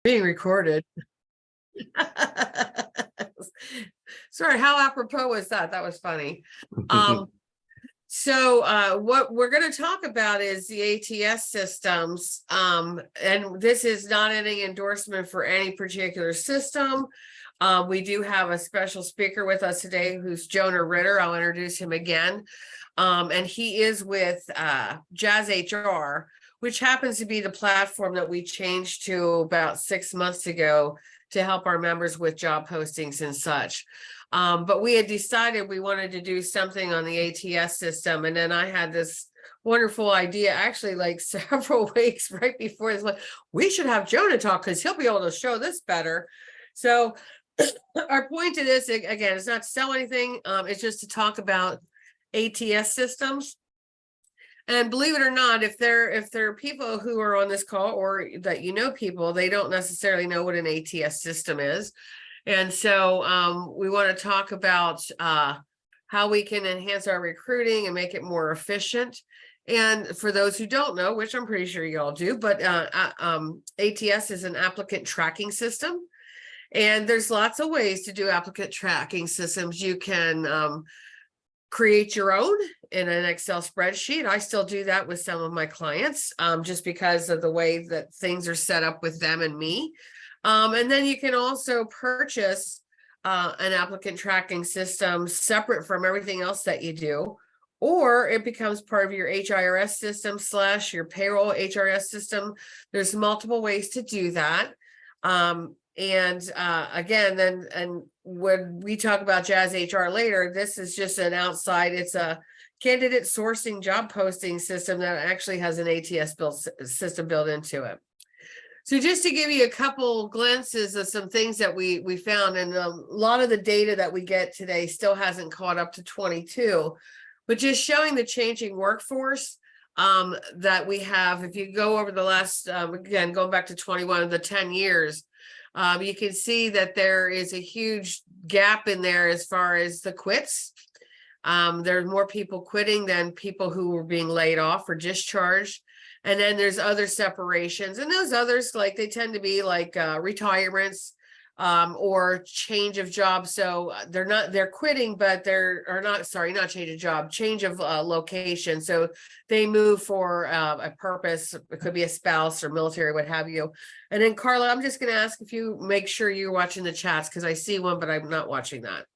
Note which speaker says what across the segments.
Speaker 1: Being recorded. Sorry, how apropos was that? That was funny. So what we're going to talk about is the ATS systems. And this is not any endorsement for any particular system. We do have a special speaker with us today who's Jonah Ritter. I'll introduce him again. And he is with JazzHR, which happens to be the platform that we changed to about 6 months ago to help our members with job postings and such. But we had decided we wanted to do something on the ATS system. And then I had this wonderful idea, actually like several weeks right before this, like, we should have Jonah talk because he'll be able to show this better. So our point to this, again, is not to sell anything. It's just to talk about ATS systems. And believe it or not, if there are people who are on this call or that people, they don't necessarily know what an ATS system is. And so we want to talk about how we can enhance our recruiting and make it more efficient. And for those who don't know, which I'm pretty sure you all do, but ATS is an applicant tracking system. And there's lots of ways to do applicant tracking systems. You can create your own in an Excel spreadsheet. I still do that with some of my clients, just because of the way that things are set up with them and me. And then you can also purchase an applicant tracking system separate from everything else that you do, or it becomes part of your HRS system / your payroll HRS system. There's multiple ways to do that. Again, and when we talk about JazzHR later, this is just an outside, it's a candidate sourcing job posting system that actually has an ATS system built into it. So just to give you a couple glimpses of some things that we found, and a lot of the data that we get today still hasn't caught up to 22, but just showing the changing workforce that we have. If you go over the last, again, going back to 21 of the 10 years, you can see that there is a huge gap in there as far as the quits. There's more people quitting than people who were being laid off or discharged. And then there's other separations, and those others, like, they tend to be like retirements or change of job. So they're quitting, but not change of job, change of location. So they move for a purpose. It could be a spouse or military, what have you. And then Carla, I'm just going to ask if you make sure you're watching the chats, because I see one, but I'm not watching that.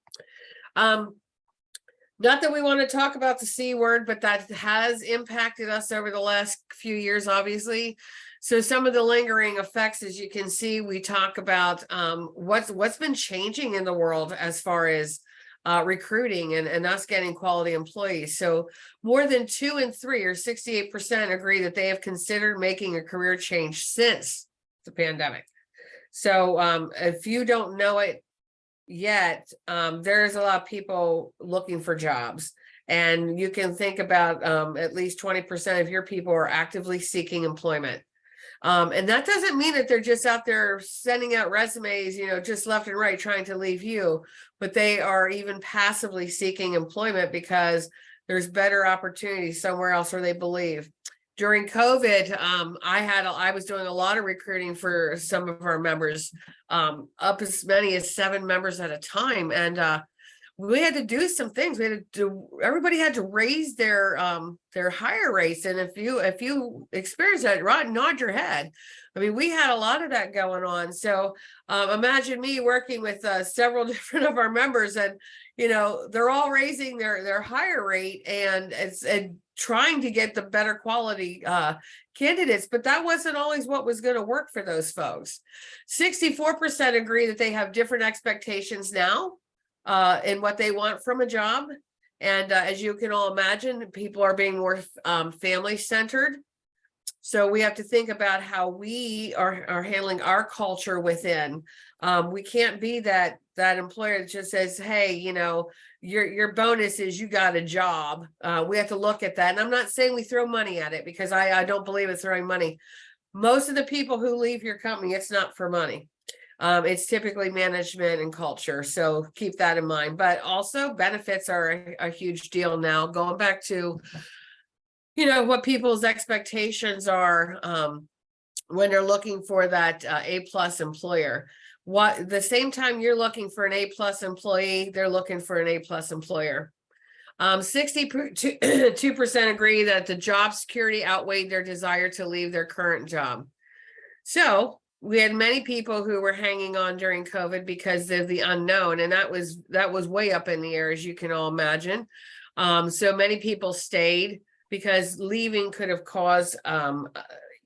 Speaker 1: Not that we want to talk about the C word, but that has impacted us over the last few years, obviously. So some of the lingering effects, as you can see, we talk about what's been changing in the world as far as recruiting and us getting quality employees. So more than 2 in 3, or 68%, agree that they have considered making a career change since the pandemic. So if you don't know it yet, there's a lot of people looking for jobs, and you can think about at least 20% of your people are actively seeking employment. And that doesn't mean that they're just out there sending out resumes, just left and right trying to leave you, but they are even passively seeking employment because there's better opportunities somewhere else, or they believe. During COVID, I was doing a lot of recruiting for some of our members, up as many as 7 members at a time. And we had to do some things. Everybody had to raise their hire rates. And if you experience that, nod your head. I mean, we had a lot of that going on. So imagine me working with several different of our members, and they're all raising their hire rate, and it's trying to get the better quality candidates, but that wasn't always what was going to work for those folks. 64% agree that they have different expectations now in what they want from a job. And as you can all imagine, people are being more family-centered. So we have to think about how we are handling our culture within. We can't be that employer that just says, hey, your bonus is you got a job. We have to look at that. And I'm not saying we throw money at it, because I don't believe in throwing money. Most of the people who leave your company, it's not for money. It's typically management and culture. So keep that in mind. But also benefits are a huge deal now. Going back to, what people's expectations are. when they're looking for that A+ employer. What the same time you're looking for an A+ employee, they're looking for an A+ employer. 62% agree that the job security outweighed their desire to leave their current job. So we had many people who were hanging on during COVID because of the unknown, and that was way up in the air, as you can all imagine. So many people stayed because leaving could have caused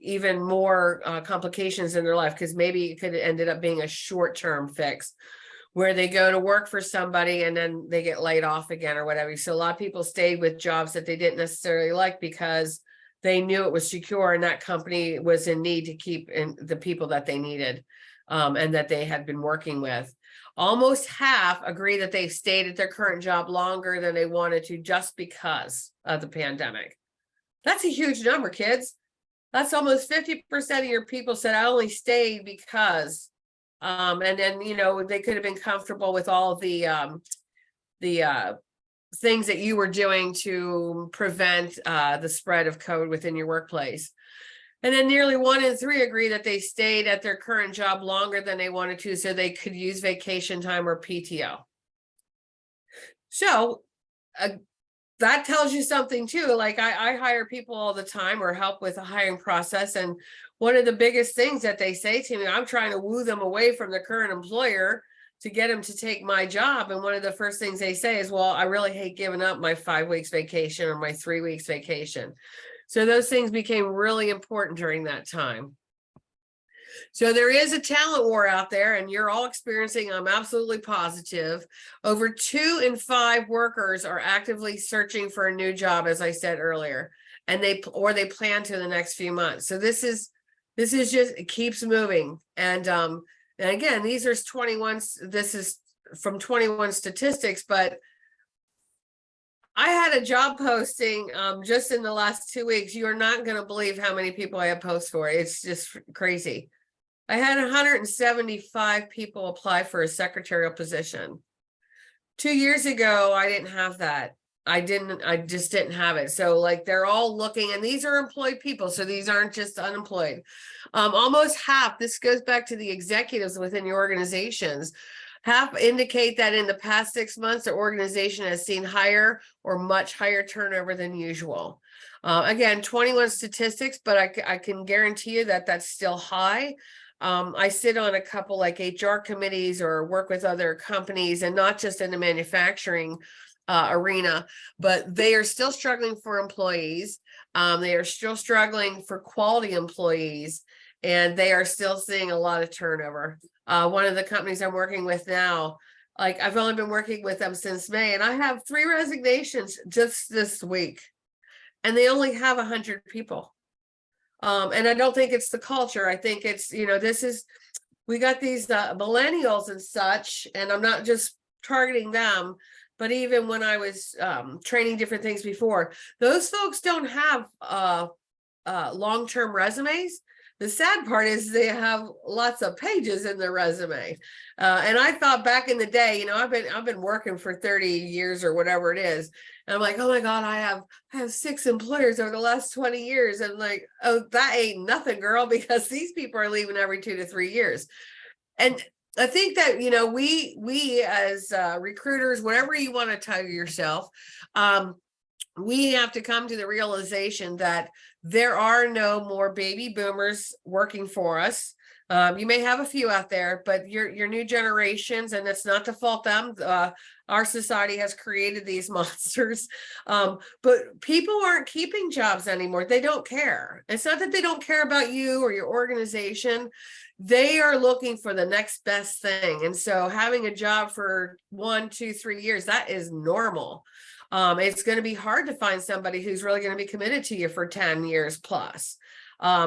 Speaker 1: even more complications in their life, because maybe it could have ended up being a short-term fix where they go to work for somebody and then they get laid off again or whatever. So a lot of people stayed with jobs that they didn't necessarily like because they knew it was secure and that company was in need to keep in the people that they needed and that they had been working with. Almost half agree that they stayed at their current job longer than they wanted to just because of the pandemic. That's a huge number, kids. That's almost 50% of your people said, I only stayed because, and then, you know, they could have been comfortable with all the things that you were doing to prevent the spread of COVID within your workplace. And then nearly 1 in 3 agree that they stayed at their current job longer than they wanted to, so they could use vacation time or PTO. So that tells you something too. Like I hire people all the time or help with the hiring process. And one of the biggest things that they say to me, I'm trying to woo them away from the current employer to get them to take my job. And one of the first things they say is, well, I really hate giving up my 5 weeks vacation or my 3 weeks vacation. So those things became really important during that time. So there is a talent war out there, and you're all experiencing, I'm absolutely positive. Over 2 in 5 workers are actively searching for a new job, as I said earlier, and they plan to the next few months. So this is just, it keeps moving. And again, these are 21, this is from 21 statistics, but I had a job posting just in the last 2 weeks. You are not going to believe how many people I have posts for. It's just crazy. I had 175 people apply for a secretarial position. 2 years ago, I didn't have that. I just didn't have it. So like they're all looking, and these are employed people. So these aren't just unemployed. Almost half, this goes back to the executives within your organizations. Half indicate that in the past 6 months, their organization has seen higher or much higher turnover than usual. Again, 21 statistics, but I can guarantee you that that's still high. I sit on a couple like HR committees or work with other companies, and not just in the manufacturing arena, but they are still struggling for employees. They are still struggling for quality employees, and they are still seeing a lot of turnover. One of the companies I'm working with now, like I've only been working with them since May, and I have 3 resignations just this week, and they only have 100 people. And I don't think it's the culture. I think it's, you know, we got these millennials and such, and I'm not just targeting them, but even when I was training different things before, those folks don't have long-term resumes. The sad part is they have lots of pages in their resume. And I thought back in the day, you know, I've been working for 30 years or whatever it is. And I'm like, oh my God, I have 6 employers over the last 20 years. And like, oh, that ain't nothing, girl, because these people are leaving every 2 to 3 years. And I think that, you know, we as recruiters, whatever you want to title yourself, we have to come to the realization that there are no more baby boomers working for us. You may have a few out there, but your new generations, and it's not to fault them. Our society has created these monsters, but people aren't keeping jobs anymore. They don't care. It's not that they don't care about you or your organization. They are looking for the next best thing. And so having a job for 1, 2, 3 years, that is normal. It's going to be hard to find somebody who's really going to be committed to you for 10 years plus.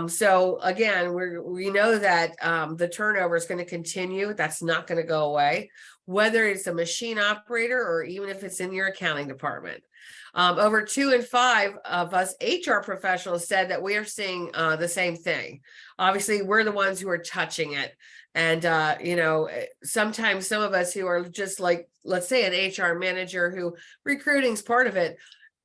Speaker 1: So again, we know that the turnover is going to continue. That's not going to go away, whether it's a machine operator or even if it's in your accounting department. Over 2 in 5 of us HR professionals said that we are seeing the same thing. Obviously, we're the ones who are touching it. And, you know, sometimes some of us who are just like, let's say an HR manager who recruiting is part of it.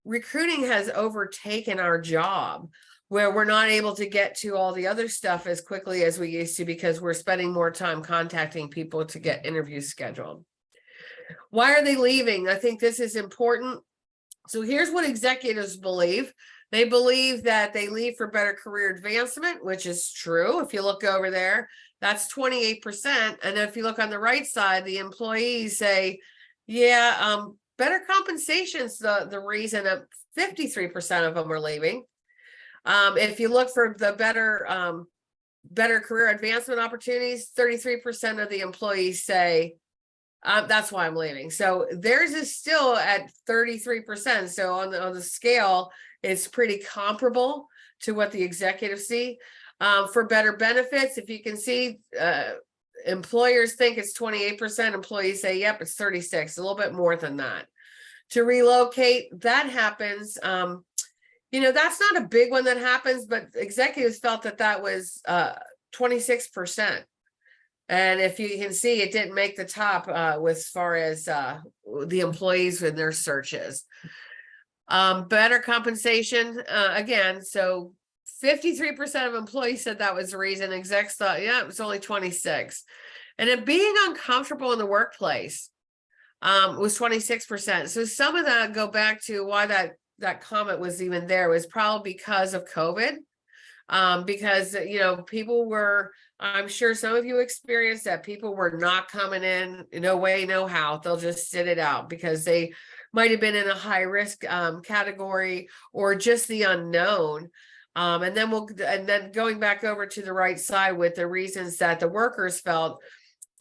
Speaker 1: Recruiting has overtaken our job. where we're not able to get to all the other stuff as quickly as we used to because we're spending more time contacting people to get interviews scheduled. Why are they leaving? I think this is important. So here's what executives believe. They believe that they leave for better career advancement, which is true. If you look over there, that's 28%. And if you look on the right side, the employees say, yeah, better compensation's the reason that 53% of them are leaving. If you look for the better career advancement opportunities, 33% of the employees say, that's why I'm leaving. So theirs is still at 33%. So on the scale, it's pretty comparable to what the executives see. For better benefits, if you can see, employers think it's 28%. Employees say, yep, it's 36, a little bit more than that. To relocate, that happens. That's not a big one that happens, but executives felt that was 26%. And if you can see, it didn't make the top as far as the employees in their searches. Better compensation, again, so 53% of employees said that was the reason. Execs thought, yeah, it was only 26. And it being uncomfortable in the workplace was 26%. So some of that go back to why that comment was even there was probably because of COVID. Because, people were, I'm sure some of you experienced that people were not coming in, no way, no how. They'll just sit it out because they might have been in a high risk category or just the unknown. And then going back over to the right side with the reasons that the workers felt,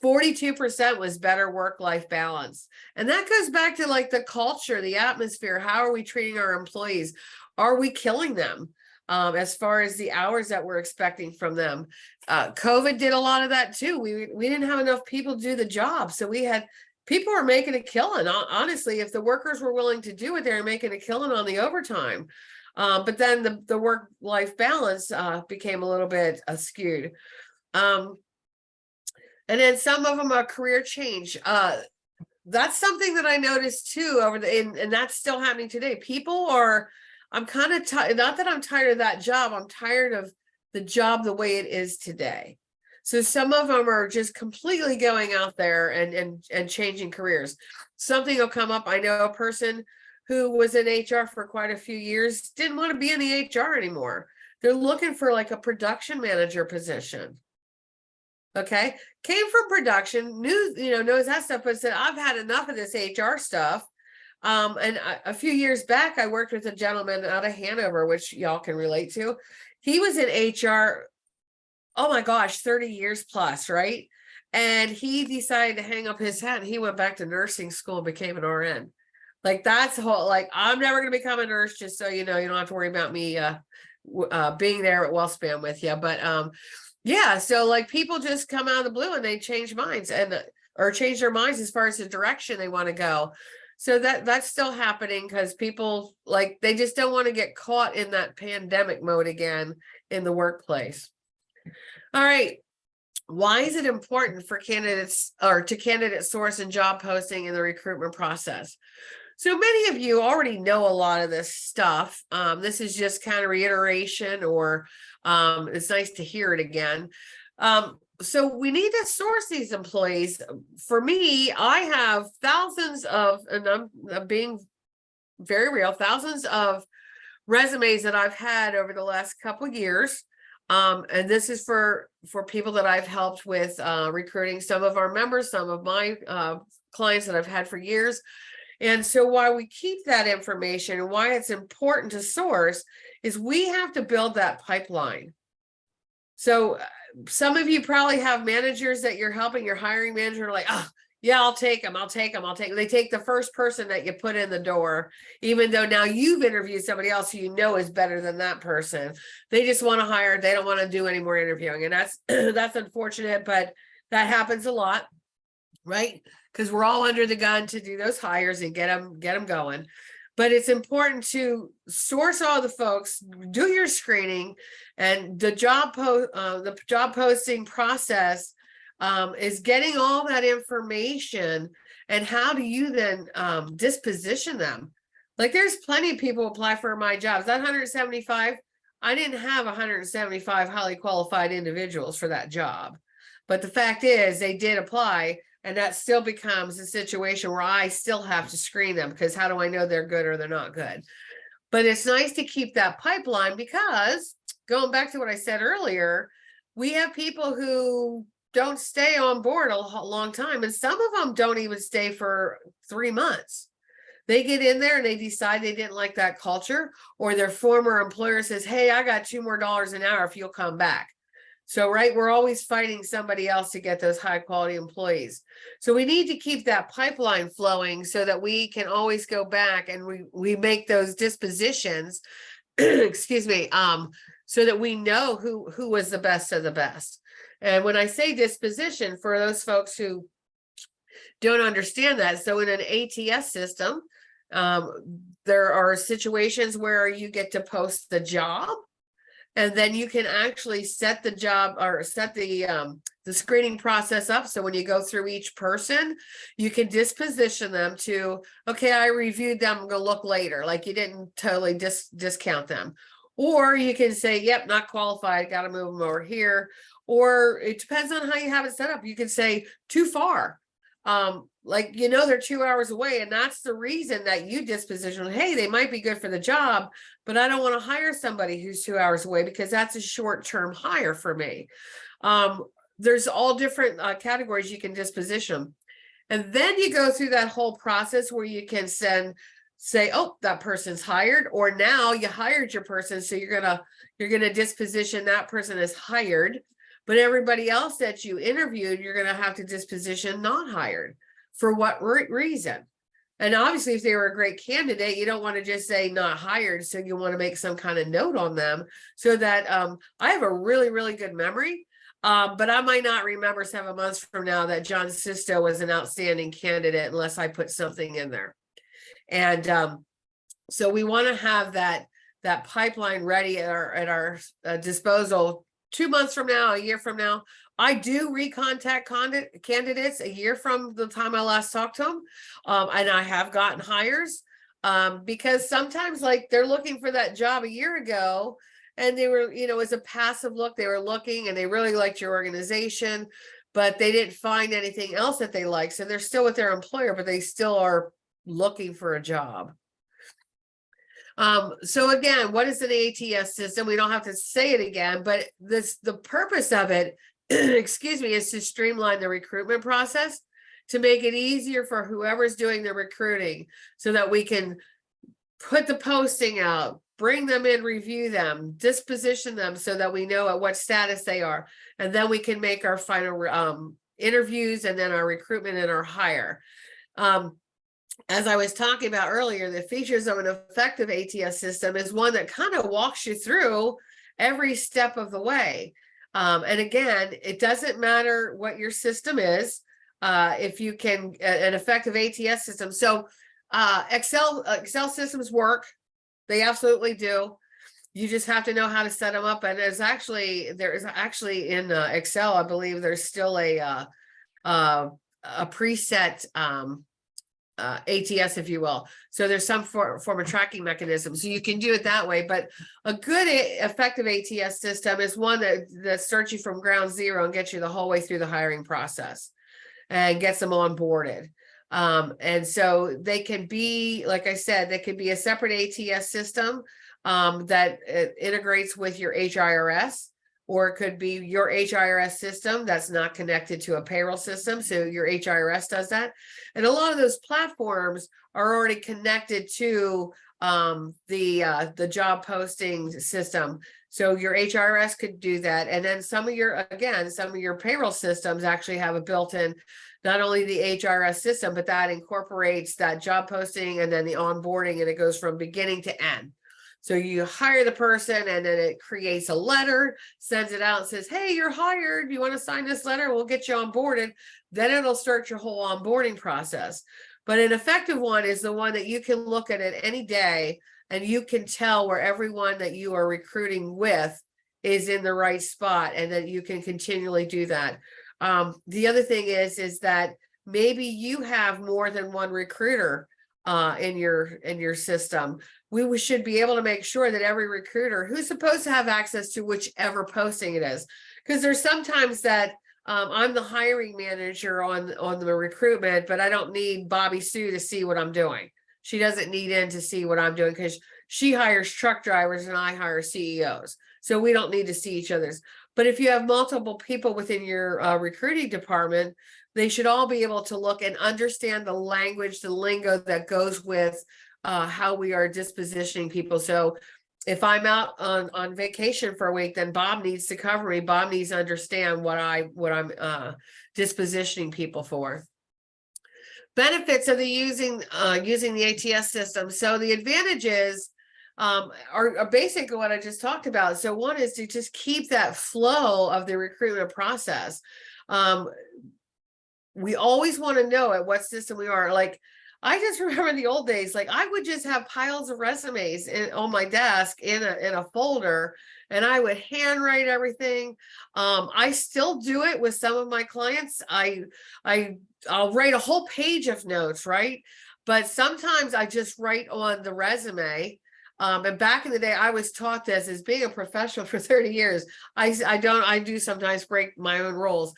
Speaker 1: 42% was better work-life balance. And that goes back to like the culture, the atmosphere. How are we treating our employees? Are we killing them? As far as the hours that we're expecting from them. COVID did a lot of that too. We didn't have enough people to do the job. So people were making a killing. Honestly, if the workers were willing to do it, they were making a killing on the overtime. But then the work-life balance became a little bit skewed. And then some of them are career change. That's something that I noticed too and that's still happening today. People are, I'm kind of tired, not that I'm tired of that job, I'm tired of the job the way it is today. So some of them are just completely going out there and changing careers. Something will come up. I know a person who was in HR for quite a few years, didn't want to be in the HR anymore. They're looking for like a production manager position. Okay, came from production, knows that stuff, but said, I've had enough of this HR stuff. And a few years back, I worked with a gentleman out of Hanover, which y'all can relate to. He was in HR, oh my gosh, 30 years plus, right? And he decided to hang up his hat and he went back to nursing school and became an RN. Like that's the whole, like, I'm never going to become a nurse, just so you know, you don't have to worry about me being there at WellSpan with you. But yeah, so like people just come out of the blue and they change minds or change their minds as far as the direction they want to go. So that's still happening because people they just don't want to get caught in that pandemic mode again in the workplace. All right. Why is it important for candidates or to candidate source and job posting in the recruitment process? So many of you already know a lot of this stuff. This is just kind of reiteration or it's nice to hear it again. So we need to source these employees. For me, I have thousands of, and I'm being very real, thousands of resumes that I've had over the last couple of years. And this is for people that I've helped with recruiting, some of our members, some of my clients that I've had for years. And so why we keep that information and why it's important to source is we have to build that pipeline. So some of you probably have managers that you're helping, your hiring manager, like, oh, yeah, I'll take them. They take the first person that you put in the door, even though now you've interviewed somebody else who you know is better than that person. They just want to hire. They don't want to do any more interviewing. And that's unfortunate, but that happens a lot, right? Because we're all under the gun to do those hires and get them going. But it's important to source all the folks, do your screening, and the job posting process is getting all that information. And how do you then disposition them? Like there's plenty of people apply for my jobs. That 175, I didn't have 175 highly qualified individuals for that job. But the fact is, they did apply, and that still becomes a situation where I still have to screen them, because how do I know they're good or they're not good? But it's nice to keep that pipeline, because going back to what I said earlier, we have people who don't stay on board a long time, and some of them don't even stay for 3 months. They get in there and they decide they didn't like that culture, or their former employer says, hey, I got $2 more an hour if you'll come back. So, right, we're always fighting somebody else to get those high quality employees. So we need to keep that pipeline flowing so that we can always go back and we make those dispositions, excuse me, so that we know who was the best of the best. And when I say disposition, for those folks who don't understand that, so in an ATS system, there are situations where you get to post the job, and then you can actually set the job or set the screening process up. So when you go through each person, you can disposition them to, okay, I reviewed them, I'm gonna look later, like you didn't totally discount them. Or you can say, yep, not qualified, got to move them over here. Or it depends on how you have it set up. You can say too far. Like, they're 2 hours away, and that's the reason that you disposition, hey, they might be good for the job, but I don't want to hire somebody who's 2 hours away, because that's a short-term hire for me. There's all different categories you can disposition them. And then you go through that whole process where you can say, oh, that person's hired, or now you hired your person, so you're gonna disposition that person as hired. But everybody else that you interviewed, you're going to have to disposition not hired. For what reason? And obviously, if they were a great candidate, you don't want to just say not hired. So you want to make some kind of note on them, so that I have a really, really good memory. But I might not remember 7 months from now that John Sisto was an outstanding candidate unless I put something in there. And so we want to have that pipeline ready at our disposal. 2 months from now, a year from now. I do recontact candidates a year from the time I last talked to them. And I have gotten hires, because sometimes, like, they're looking for that job a year ago, and they were, as a passive look, they were looking and they really liked your organization, but they didn't find anything else that they like. So they're still with their employer, but they still are looking for a job. So again, what is an ATS system? We don't have to say it again, but the purpose of it, excuse me, is to streamline the recruitment process, to make it easier for whoever's doing the recruiting, so that we can put the posting out, bring them in, review them, disposition them, so that we know at what status they are. And then we can make our final interviews, and then our recruitment and our hire. As I was talking about earlier, the features of an effective ATS system is one that kind of walks you through every step of the way. And again, it doesn't matter what your system is, if you can, an effective ATS system. So Excel systems work. They absolutely do. You just have to know how to set them up. And there is actually in Excel, I believe there's still a preset ATS, if you will. So there's some form of tracking mechanism. So you can do it that way. But a good effective ATS system is one that starts you from ground zero and gets you the whole way through the hiring process and gets them onboarded. And so they can be, like I said, they could be a separate ATS system that integrates with your HRS, or it could be your HRS system that's not connected to a payroll system. So your HRS does that. And a lot of those platforms are already connected to the job posting system. So your HRS could do that. And then some of your payroll systems actually have a built-in, not only the HRS system, but that incorporates that job posting and then the onboarding, and it goes from beginning to end. So you hire the person, and then it creates a letter, sends it out and says, hey, you're hired. You want to sign this letter? We'll get you onboarded. Then it'll start your whole onboarding process. But an effective one is the one that you can look at any day, and you can tell where everyone that you are recruiting with is in the right spot, and that you can continually do that. The other thing is that maybe you have more than one recruiter in your system. We should be able to make sure that every recruiter who's supposed to have access to whichever posting it is, because there's sometimes that I'm the hiring manager on the recruitment, but I don't need Bobby Sue to see what I'm doing. She doesn't need in to see what I'm doing because she hires truck drivers and I hire CEOs. So we don't need to see each other's. But if you have multiple people within your recruiting department, they should all be able to look and understand the language, the lingo that goes with how we are dispositioning people. So if I'm out on vacation for a week, then Bob needs to cover me. Bob needs to understand what I'm dispositioning people for. Benefits of using the ATS system. So the advantages are basically what I just talked about. So one is to just keep that flow of the recruitment process. We always want to know at what system we are. Like, I just remember in the old days, like I would just have piles of resumes on my desk in a folder, and I would handwrite everything. I still do it with some of my clients. I'll write a whole page of notes, right? But sometimes I just write on the resume. And back in the day, I was taught this as being a professional for 30 years. I do sometimes break my own rules.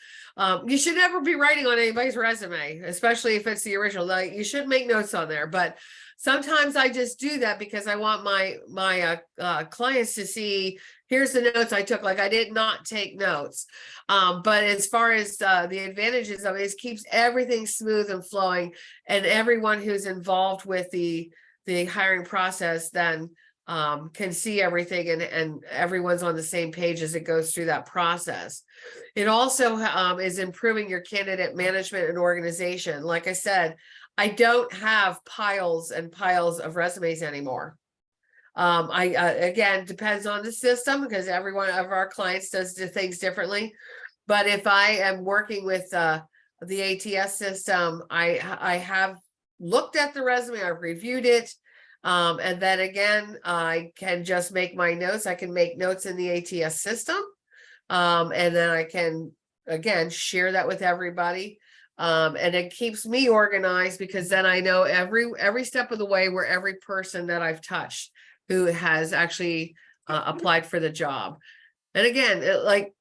Speaker 1: You should never be writing on anybody's resume, especially if it's the original. Like, you should make notes on there, but sometimes I just do that because I want my clients to see, here's the notes I took. Like, I did not take notes. But as far as the advantages of it, it keeps everything smooth and flowing, and everyone who's involved with the hiring process then can see everything, and everyone's on the same page as it goes through that process. It also is improving your candidate management and organization. Like I said, I don't have piles and piles of resumes anymore. Again, depends on the system, because every one of our clients does things differently. But if I am working with the ATS system, I have looked at the resume, I've reviewed it, and then again, I can just make my notes. I can make notes in the ATS system, and then I can again share that with everybody, and it keeps me organized, because then I know every step of the way where every person that I've touched who has actually applied for the job. And again, like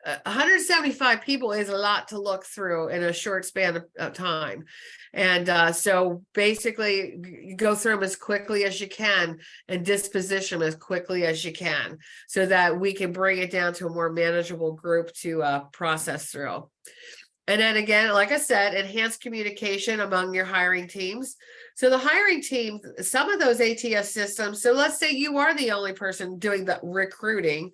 Speaker 1: 175 people is a lot to look through in a short span of time. And so basically you go through them as quickly as you can and disposition them as quickly as you can, so that we can bring it down to a more manageable group to process through. And then again, like I said, enhanced communication among your hiring teams. So the hiring team, some of those ATS systems, so let's say you are the only person doing the recruiting,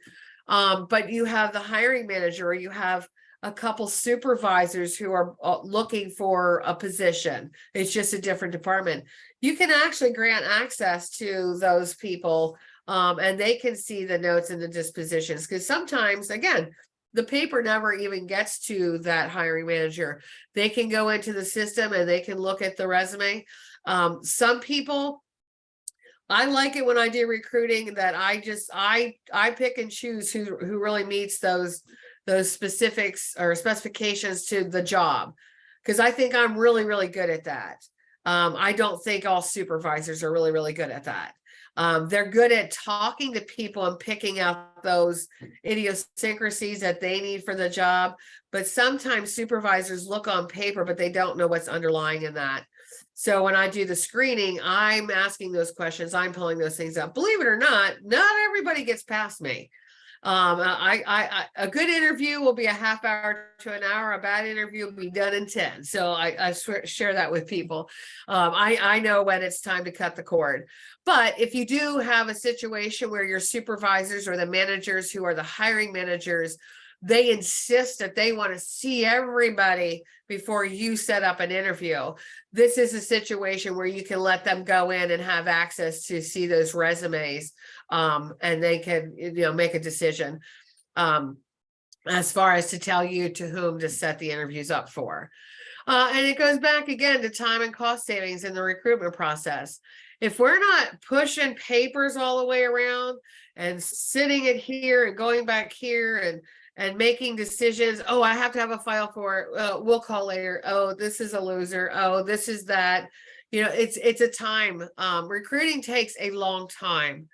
Speaker 1: but you have the hiring manager, or you have a couple supervisors who are looking for a position. It's just a different department. You can actually grant access to those people, and they can see the notes and the dispositions, because sometimes, again, the paper never even gets to that hiring manager. They can go into the system and they can look at the resume. Some people, I like it when I do recruiting that I pick and choose who really meets those specifics or specifications to the job, because I think I'm really, really good at that. I don't think all supervisors are really, really good at that. They're good at talking to people and picking out those idiosyncrasies that they need for the job. But sometimes supervisors look on paper, but they don't know what's underlying in that. So when I do the screening, I'm asking those questions, I'm pulling those things up. Believe it or not everybody gets past me. A good interview will be a half hour to an hour. A bad interview will be done in 10. So I share that with people. I know when it's time to cut the cord. But if you do have a situation where your supervisors or the managers who are the hiring managers, they insist that they want to see everybody before you set up an interview, this is a situation where you can let them go in and have access to see those resumes, and they can, make a decision as far as to tell you to whom to set the interviews up for. And it goes back again to time and cost savings in the recruitment process. If we're not pushing papers all the way around and sitting it here and going back here and making decisions, oh, I have to have a file for it, we'll call later, oh, this is a loser, oh, this is that, It's a time. Recruiting takes a long time.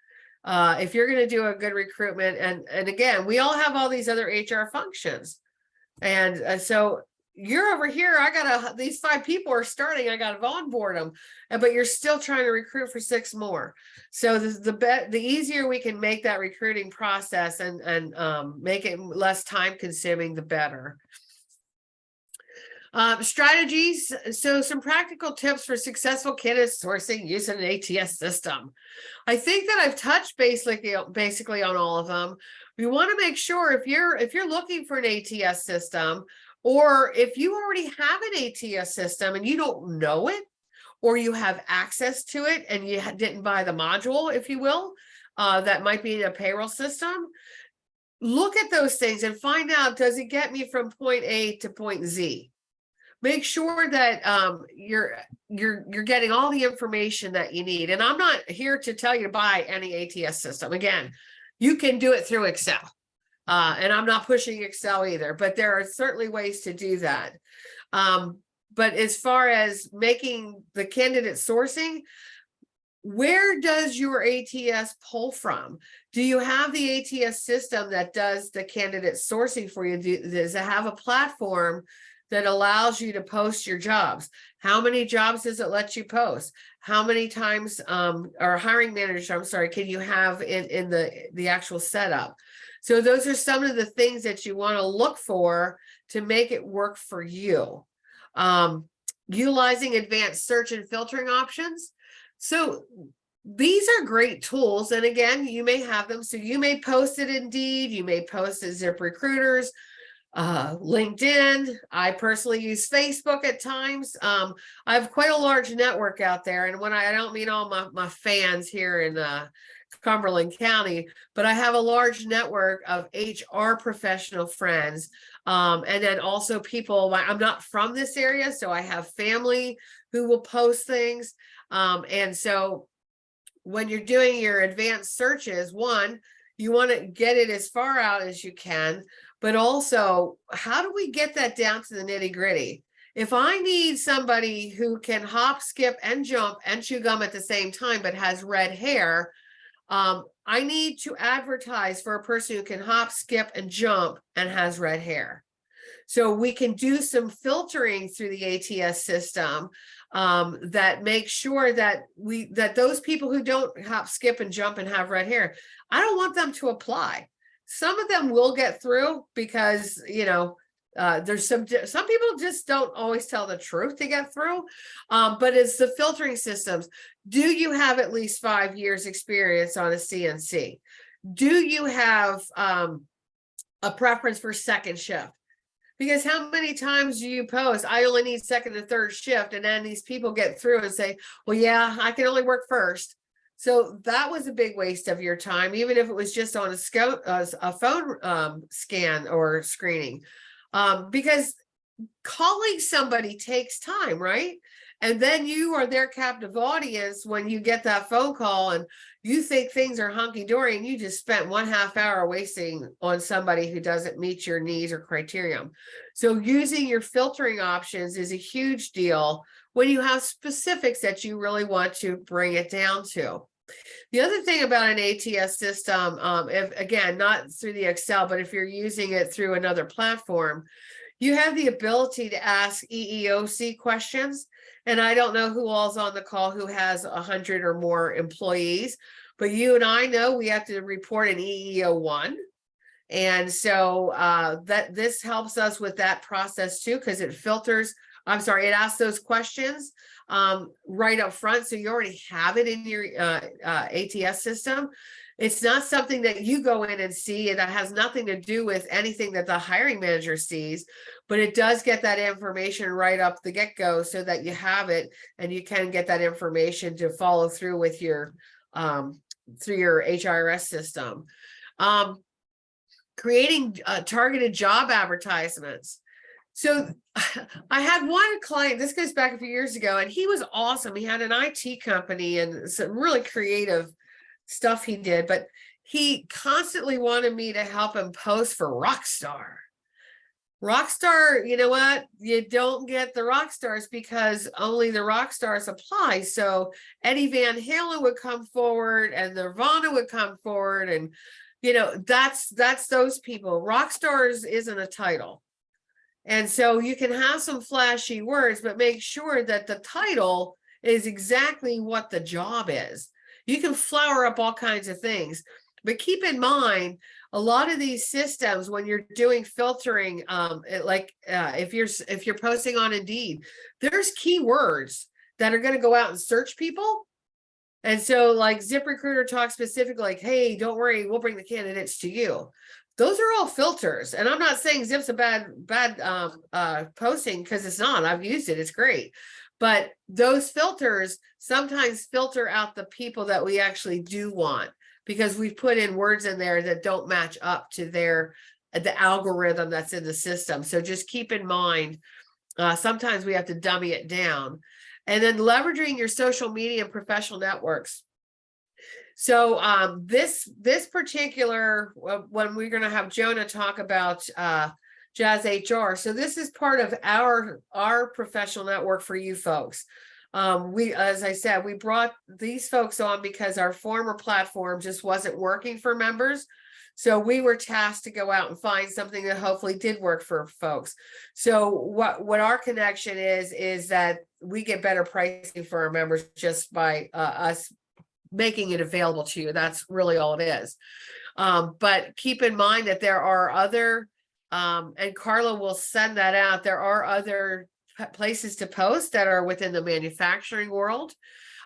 Speaker 1: If you're going to do a good recruitment, and again, we all have all these other HR functions. And so you're over here, these 5 people are starting, I got to onboard them, but you're still trying to recruit for 6 more. So the easier we can make that recruiting process and make it less time consuming, the better. Strategies. So some practical tips for successful candidate sourcing using an ATS system. I think that I've touched basically on all of them. We want to make sure if you're looking for an ATS system, or if you already have an ATS system and you don't know it, or you have access to it and you didn't buy the module, if you will, that might be a payroll system. Look at those things and find out, does it get me from point A to point Z? Make sure that you're getting all the information that you need. And I'm not here to tell you to buy any ATS system. Again, you can do it through Excel. And I'm not pushing Excel either, but there are certainly ways to do that. But as far as making the candidate sourcing, where does your ATS pull from? Do you have the ATS system that does the candidate sourcing for you? Does it have a platform that allows you to post your jobs? How many jobs does it let you post? How many times, or hiring manager, I'm sorry, can you have in the actual setup? So those are some of the things that you want to look for to make it work for you. Utilizing advanced search and filtering options. So these are great tools. And again, you may have them. So you may post it Indeed, you may post it ZipRecruiters, LinkedIn. I personally use Facebook at times. I have quite a large network out there. And when I don't mean all my fans here in Cumberland County, but I have a large network of HR professional friends. And then also people, I'm not from this area, so I have family who will post things. And so when you're doing your advanced searches, one, you want to get it as far out as you can, but also, how do we get that down to the nitty gritty? If I need somebody who can hop, skip, and jump and chew gum at the same time, but has red hair, I need to advertise for a person who can hop, skip, and jump and has red hair. So we can do some filtering through the ATS system that makes sure that those people who don't hop, skip, and jump and have red hair, I don't want them to apply. Some of them will get through because, there's some people just don't always tell the truth to get through. But it's the filtering systems. Do you have at least 5 years experience on a CNC? Do you have a preference for second shift? Because how many times do you post, I only need second and third shift, and then these people get through and say, well, yeah, I can only work first. So that was a big waste of your time, even if it was just on a phone scan or screening, because calling somebody takes time, right? And then you are their captive audience when you get that phone call and you think things are hunky-dory and you just spent 1/2 hour wasting on somebody who doesn't meet your needs or criterion. So using your filtering options is a huge deal when you have specifics that you really want to bring it down to. The other thing about an ATS system, if again, not through the Excel, but if you're using it through another platform, you have the ability to ask EEOC questions. And I don't know who all's on the call who has 100 or more employees, but you and I know we have to report an EEO1. And so that this helps us with that process too, because it it asks those questions right up front. So you already have it in your ATS system. It's not something that you go in and see, and that has nothing to do with anything that the hiring manager sees, but it does get that information right up the get-go so that you have it and you can get that information to follow through with your through your HRS system. Creating targeted job advertisements. So I had one client, this goes back a few years ago, and he was awesome. He had an IT company and some really creative stuff he did, but he constantly wanted me to help him post for Rockstar. Rock star, you know what? You don't get the rock stars because only the rock stars apply. So Eddie Van Halen would come forward and Nirvana would come forward, and that's those people. Rock stars isn't a title. And so you can have some flashy words, but make sure that the title is exactly what the job is. You can flower up all kinds of things, but keep in mind, a lot of these systems, when you're doing filtering, if you're posting on Indeed, there's keywords that are going to go out and search people. And so like ZipRecruiter talks specifically like, hey, don't worry, we'll bring the candidates to you. Those are all filters. And I'm not saying Zip's a bad posting, because it's not. I've used it. It's great. But those filters sometimes filter out the people that we actually do want, because we've put in words in there that don't match up to the algorithm that's in the system. So just keep in mind, sometimes we have to dummy it down. And then leveraging your social media and professional networks. So this particular, when we're going to have Jonah talk about JazzHR. So this is part of our professional network for you folks. As I said, we brought these folks on because our former platform just wasn't working for members. So we were tasked to go out and find something that hopefully did work for folks. So what our connection is that we get better pricing for our members just by us making it available to you. That's really all it is. But keep in mind that there are other, and Carla will send that out. There are other places to post that are within the manufacturing world.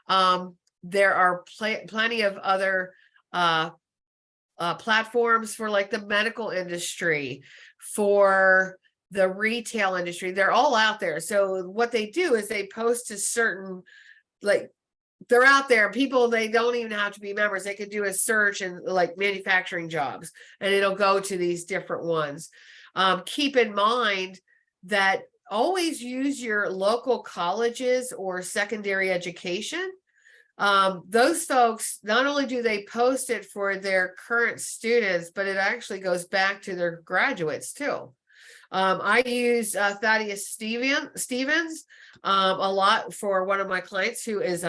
Speaker 1: There are plenty of other platforms for like the medical industry, for the retail industry. They're all out there. So what they do is they post to certain, like, they're out there. People, they don't even have to be members. They could do a search in like manufacturing jobs, and it'll go to these different ones. Keep in mind that always use your local colleges or secondary education. Those folks, not only do they post it for their current students, but it actually goes back to their graduates too. I use Thaddeus Stevens a lot for one of my clients who is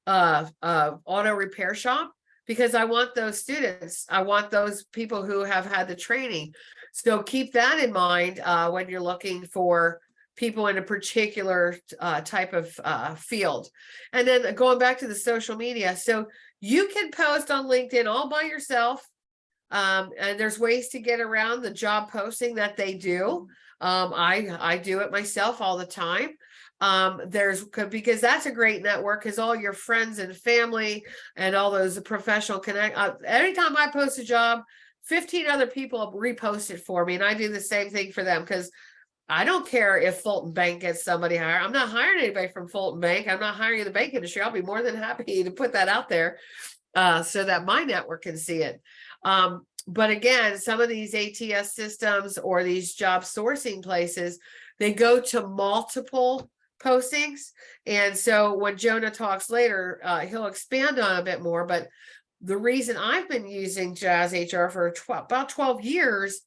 Speaker 1: auto repair shop, because I want those students. I want those people who have had the training. So keep that in mind when you're looking for people in a particular type of field. And then going back to the social media. So you can post on LinkedIn all by yourself. And there's ways to get around the job posting that they do. I do it myself all the time. Because that's a great network, because all your friends and family and all those professional connect. Every time I post a job, 15 other people repost it for me, and I do the same thing for them, because I don't care if Fulton Bank gets somebody hired. I'm not hiring anybody from Fulton Bank. I'm not hiring in the bank industry. I'll be more than happy to put that out there so that my network can see it. But again, some of these ATS systems or these job sourcing places, they go to multiple postings. And so when Jonah talks later, he'll expand on a bit more. But the reason I've been using JazzHR for about 12 years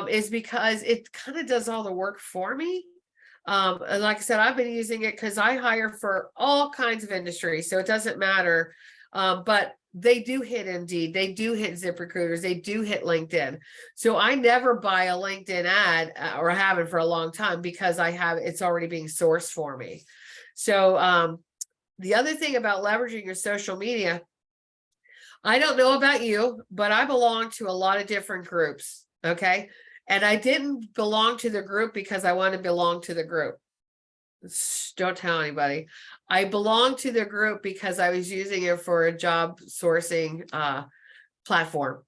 Speaker 1: is because it kind of does all the work for me. And like I said, I've been using it because I hire for all kinds of industries. So it doesn't matter. But they do hit Indeed, they do hit ZipRecruiters, they do hit LinkedIn. So I never buy a LinkedIn ad or haven't for a long time, because it's already being sourced for me. So the other thing about leveraging your social media, I don't know about you, but I belong to a lot of different groups. Okay. And I didn't belong to the group because I want to belong to the group. Don't tell anybody. I belong to the group because I was using it for a job sourcing platform.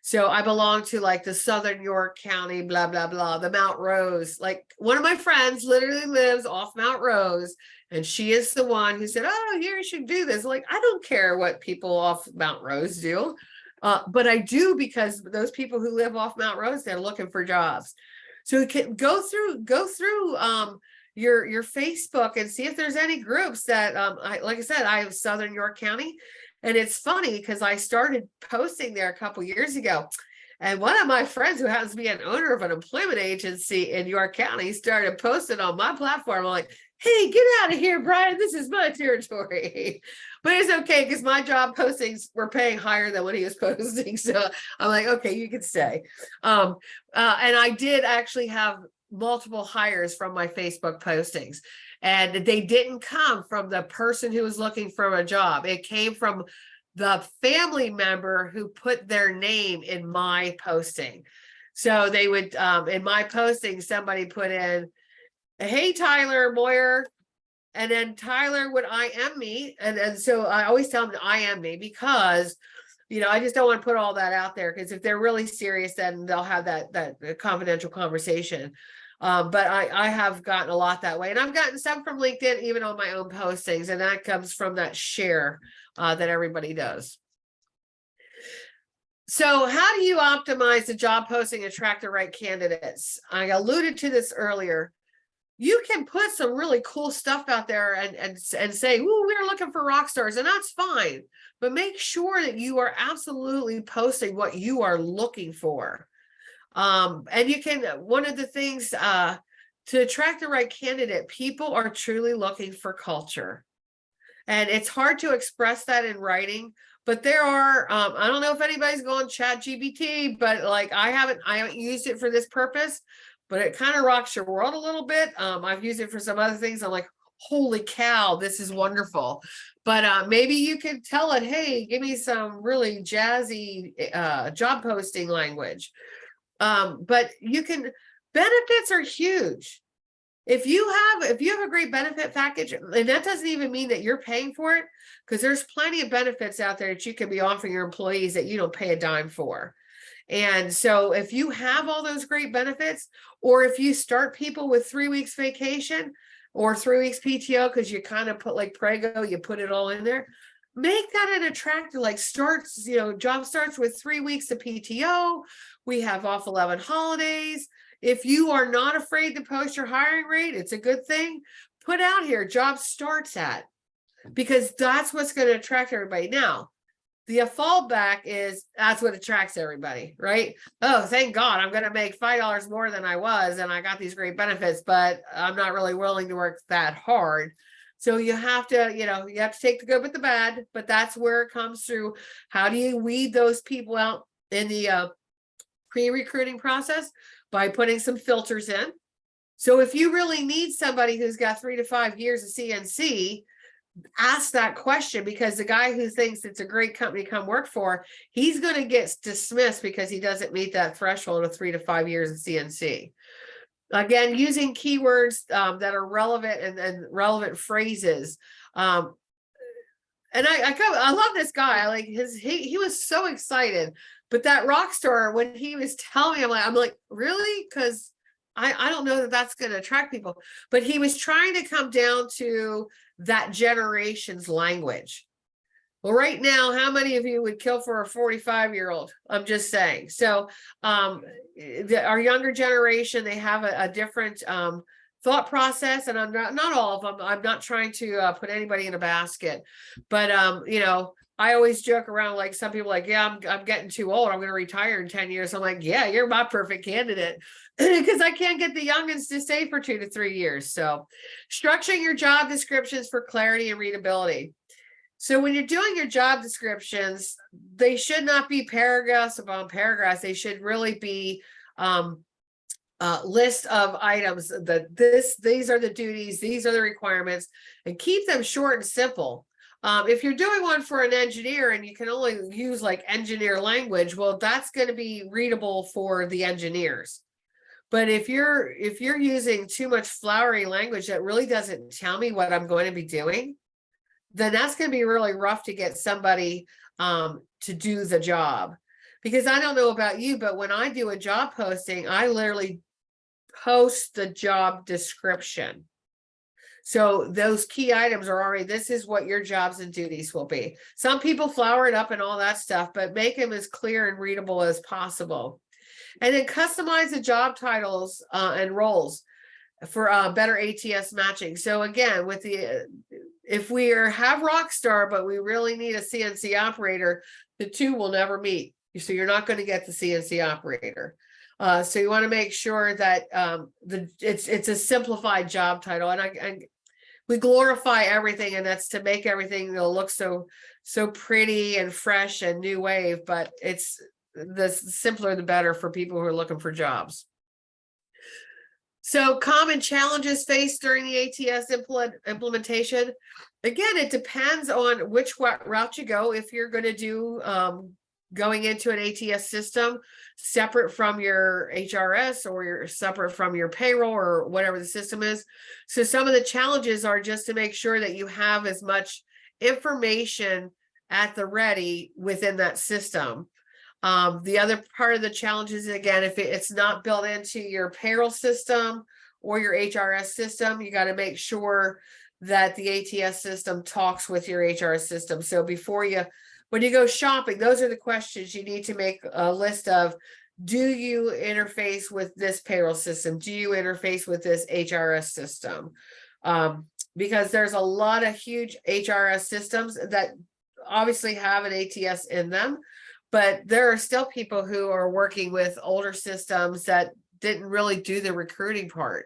Speaker 1: So I belong to like the Southern York County, blah, blah, blah, the Mount Rose. Like one of my friends literally lives off Mount Rose, and she is the one who said, oh, here you should do this. Like, I don't care what people off Mount Rose do. But I do, because those people who live off Mount Rose, they're looking for jobs. So you can go through your Facebook and see if there's any groups that like I said, I have Southern York County, and it's funny because I started posting there a couple years ago, And one of my friends who happens to be an owner of an employment agency in York County started posting on my platform. I'm like, hey, get out of here, Brian. This is my territory. But it's okay because my job postings were paying higher than what he was posting. So I'm like, okay, you can stay. And I did actually have multiple hires from my Facebook postings. And they didn't come from the person who was looking for a job. It came from the family member who put their name in my posting. So they would, in my posting, somebody put in, hey, Tyler Moyer. And then Tyler would IM me. And so I always tell them to IM me because, I just don't want to put all that out there, because if they're really serious, then they'll have that confidential conversation. But I have gotten a lot that way. And I've gotten some from LinkedIn, even on my own postings. And that comes from that share that everybody does. So how do you optimize the job posting and attract the right candidates? I alluded to this earlier. You can put some really cool stuff out there and say, "Ooh, we're looking for rock stars," and that's fine. But make sure that you are absolutely posting what you are looking for. And you can, one of the things to attract the right candidate, people are truly looking for culture. And it's hard to express that in writing, but there are, I don't know if anybody's going ChatGPT, but like I haven't used it for this purpose, but it kind of rocks your world a little bit. I've used it for some other things. I'm like, holy cow, this is wonderful. But maybe you could tell it, hey, give me some really jazzy job posting language. But you can, benefits are huge. If you have a great benefit package, and that doesn't even mean that you're paying for it, because there's plenty of benefits out there that you can be offering your employees that you don't pay a dime for. And so if you have all those great benefits, or if you start people with 3 weeks vacation or 3 weeks PTO, because you kind of put like Prego, you put it all in there, make that an attractive, like starts, job starts with 3 weeks of PTO. We have off 11 holidays. If you are not afraid to post your hiring rate, it's a good thing. Put out here, job starts at, because that's what's going to attract everybody. Now, the fallback is that's what attracts everybody, right? Oh, thank God, I'm going to make $5 more than I was, and I got these great benefits, but I'm not really willing to work that hard. So you have to, you have to take the good with the bad, but that's where it comes through. How do you weed those people out in the pre-recruiting process? By putting some filters in. So if you really need somebody who's got 3 to 5 years of CNC, ask that question, because the guy who thinks it's a great company to come work for, he's going to get dismissed because he doesn't meet that threshold of 3 to 5 years of CNC. Again, using keywords that are relevant and relevant phrases. And I love this guy. I like he was so excited. But that rock star, when he was telling me, I'm like, really? Because I don't know that that's going to attract people. But he was trying to come down to that generation's language. Well, right now, how many of you would kill for a 45-year-old? I'm just saying. So our younger generation, they have a different thought process, and I'm not all of them. I'm not trying to put anybody in a basket, but I always joke around, like some people like, yeah, I'm getting too old, I'm going to retire in 10 years. I'm like, yeah, you're my perfect candidate, because I can't get the youngins to stay for 2 to 3 years. So structuring your job descriptions for clarity and readability. So when you're doing your job descriptions, they should not be paragraphs upon paragraphs. They should really be list of items that these are the duties, these are the requirements, and keep them short and simple. If you're doing one for an engineer and you can only use like engineer language, well, that's going to be readable for the engineers. But if you're using too much flowery language that really doesn't tell me what I'm going to be doing, then that's going to be really rough to get somebody to do the job. Because I don't know about you, but when I do a job posting, I literally post the job description. So those key items are already, this is what your jobs and duties will be. Some people flower it up and all that stuff, but make them as clear and readable as possible. And then customize the job titles and roles for better ATS matching. So again, with the if we have Rockstar, but we really need a CNC operator, the two will never meet. So you're not going to get the CNC operator. So you want to make sure that it's a simplified job title, and we glorify everything, and that's to make everything look so pretty and fresh and new wave. But it's the simpler the better for people who are looking for jobs. So common challenges faced during the ATS implementation. Again, it depends on which route you go. If you're going to do going into an ATS system separate from your HRS, or you're separate from your payroll, or whatever the system is. So some of the challenges are just to make sure that you have as much information at the ready within that system. The other part of the challenge is, again, if it's not built into your payroll system or your HRS system, you got to make sure that the ATS system talks with your HRS system. So when you go shopping, those are the questions you need to make a list of. Do you interface with this payroll system? Do you interface with this HRS system? Because there's a lot of huge HRS systems that obviously have an ATS in them. But there are still people who are working with older systems that didn't really do the recruiting part.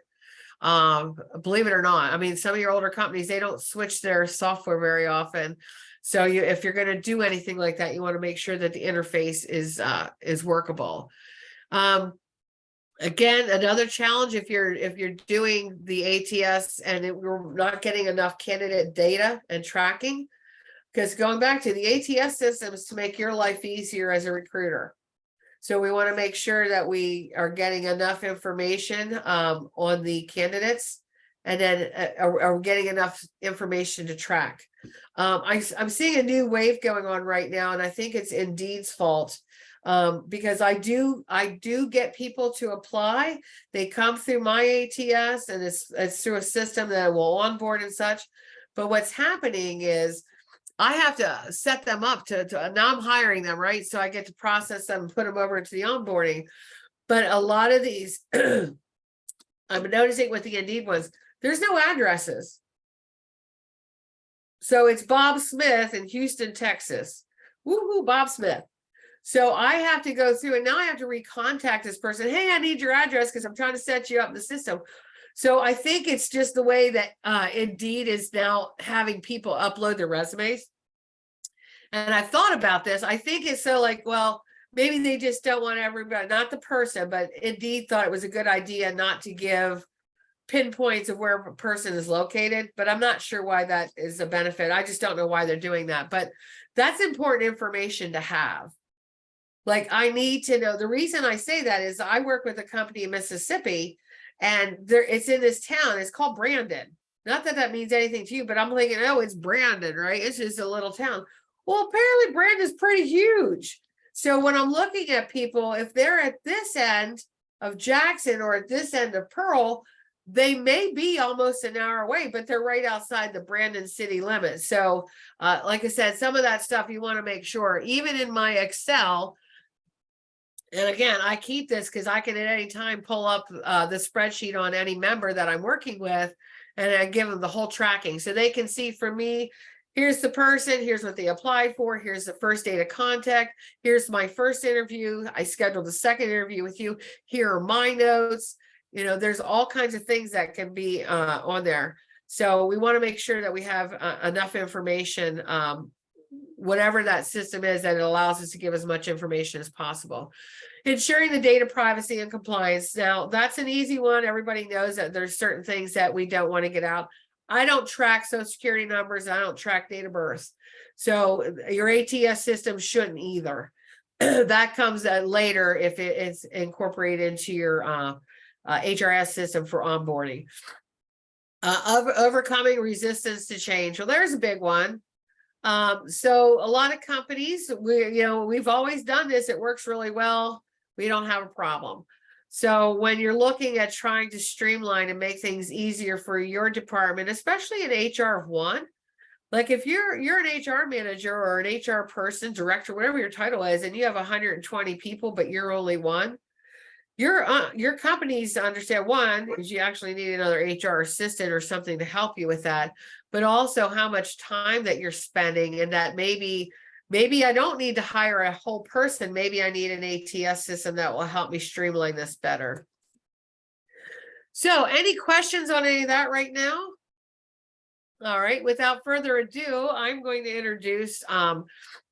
Speaker 1: Believe it or not, I mean, some of your older companies, they don't switch their software very often. So if you're going to do anything like that, you want to make sure that the interface is workable. Again, another challenge, if you're doing the ATS and we're not getting enough candidate data and tracking. Because going back to the ATS system is to make your life easier as a recruiter. So we want to make sure that we are getting enough information on the candidates, and then are getting enough information to track. I'm seeing a new wave going on right now, and I think it's Indeed's fault, because I do get people to apply. They come through my ATS, and it's through a system that will onboard and such. But what's happening is, I have to set them up to now I'm hiring them, right? So I get to process them and put them over into the onboarding. But a lot of these, I'm noticing with the Indeed ones, there's no addresses. So it's Bob Smith in Houston, Texas. Woohoo, Bob Smith. So I have to go through, and now I have to recontact this person. Hey, I need your address because I'm trying to set you up in the system. So I think it's just the way that Indeed is now having people upload their resumes. And I've thought about this. I think it's so like, well, maybe they just don't want everybody, not the person, but Indeed thought it was a good idea not to give pinpoints of where a person is located. But I'm not sure why that is a benefit. I just don't know why they're doing that. But that's important information to have. Like, I need to know. The reason I say that is I work with a company in Mississippi, and it's in this town. It's called Brandon. Not that that means anything to you, but I'm thinking, oh, it's Brandon, right? It's just a little town. Well, apparently Brandon's pretty huge. So when I'm looking at people, if they're at this end of Jackson or at this end of Pearl, they may be almost an hour away, but they're right outside the Brandon city limits. So like I said, some of that stuff you want to make sure, even in my Excel. And again, I keep this because I can at any time pull up the spreadsheet on any member that I'm working with, and I give them the whole tracking. So they can see for me, here's the person, here's what they applied for, here's the first date of contact, here's my first interview, I scheduled the second interview with you, here are my notes. You know, there's all kinds of things that can be on there. So we want to make sure that we have enough information, whatever that system is, that it allows us to give as much information as possible. Ensuring the data privacy and compliance. Now, that's an easy one. Everybody knows that there's certain things that we don't want to get out. I don't track social security numbers. I don't track date of birth. So your ATS system shouldn't either. That comes later if it is incorporated into your HRS system for onboarding. Overcoming resistance to change. Well, there's a big one. So a lot of companies, we've always done this. It works really well. We don't have a problem. So when you're looking at trying to streamline and make things easier for your department, especially in HR of one, like if you're an HR manager or an HR person, director, whatever your title is, and you have 120 people, but you're only one, your companies to understand, one, is you actually need another HR assistant or something to help you with that, but also how much time that you're spending, and that maybe maybe I don't need to hire a whole person. Maybe I need an ATS system that will help me streamline this better. So any questions on any of that right now? All right, without further ado, I'm going to introduce